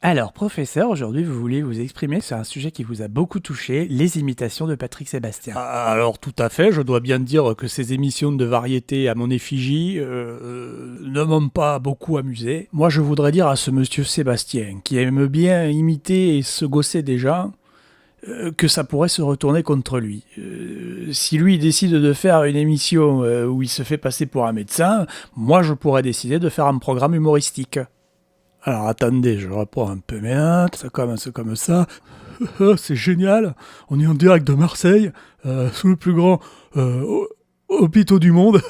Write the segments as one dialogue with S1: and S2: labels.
S1: Alors, professeur, aujourd'hui, vous voulez vous exprimer sur un sujet qui vous a beaucoup touché, les imitations de Patrick Sébastien.
S2: Alors tout à fait, je dois bien dire que ces émissions de variété à mon effigie ne m'ont pas beaucoup amusé. Moi je voudrais dire à ce monsieur Sébastien, qui aime bien imiter et se gosser des gens, que ça pourrait se retourner contre lui. Si lui décide de faire une émission où il se fait passer pour un médecin, moi je pourrais décider de faire un programme humoristique. Alors attendez, je reprends un peu mes notes, ça commence comme ça. C'est génial, on est en direct de Marseille, sous le plus grand hôpital du monde.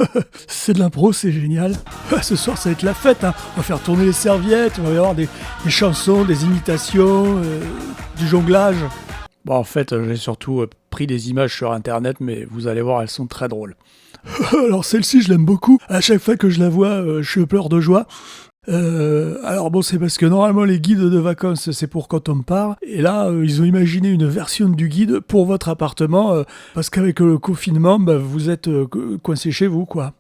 S2: C'est de l'impro, c'est génial. Ce soir ça va être la fête, hein. On va faire tourner les serviettes, on va y avoir des chansons, des imitations, du jonglage. Bon, en fait, j'ai surtout pris des images sur internet, mais vous allez voir, elles sont très drôles. Alors celle-ci, je l'aime beaucoup. À chaque fois que je la vois, je pleure de joie. Alors bon, c'est parce que normalement les guides de vacances c'est pour quand on part, et là ils ont imaginé une version du guide pour votre appartement, parce qu'avec le confinement, vous êtes coincé chez vous, quoi.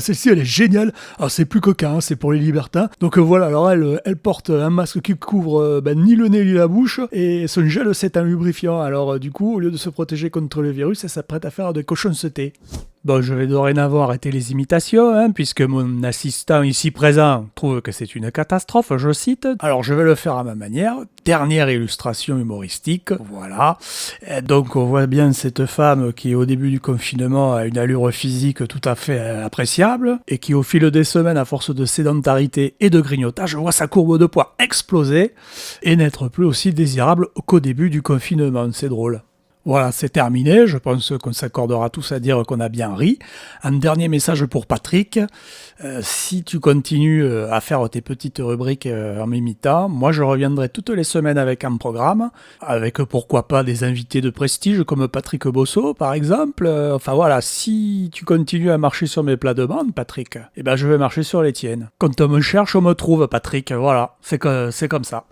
S2: Celle-ci elle est géniale. Alors c'est plus coquin, hein, c'est pour les libertins. Donc voilà, alors elle porte un masque qui couvre ni le nez ni la bouche, et son gel c'est un lubrifiant. Alors du coup, au lieu de se protéger contre le virus, elle s'apprête à faire de cochonnetés. Bon, je vais dorénavant arrêter les imitations, hein, puisque mon assistant ici présent trouve que c'est une catastrophe, je cite. Alors je vais le faire à ma manière. Dernière illustration humoristique, voilà. Et donc on voit bien cette femme qui au début du confinement a une allure physique tout à fait appréciable, et qui au fil des semaines, à force de sédentarité et de grignotage, voit sa courbe de poids exploser, et n'être plus aussi désirable qu'au début du confinement. C'est drôle. Voilà, c'est terminé. Je pense qu'on s'accordera tous à dire qu'on a bien ri. Un dernier message pour Patrick. Si tu continues à faire tes petites rubriques en m'imitant, moi je reviendrai toutes les semaines avec un programme, avec pourquoi pas des invités de prestige comme Patrick Bosso par exemple. Enfin voilà, si tu continues à marcher sur mes plates-bandes, Patrick, eh ben je vais marcher sur les tiennes. Quand on me cherche, on me trouve, Patrick. Voilà, c'est comme ça.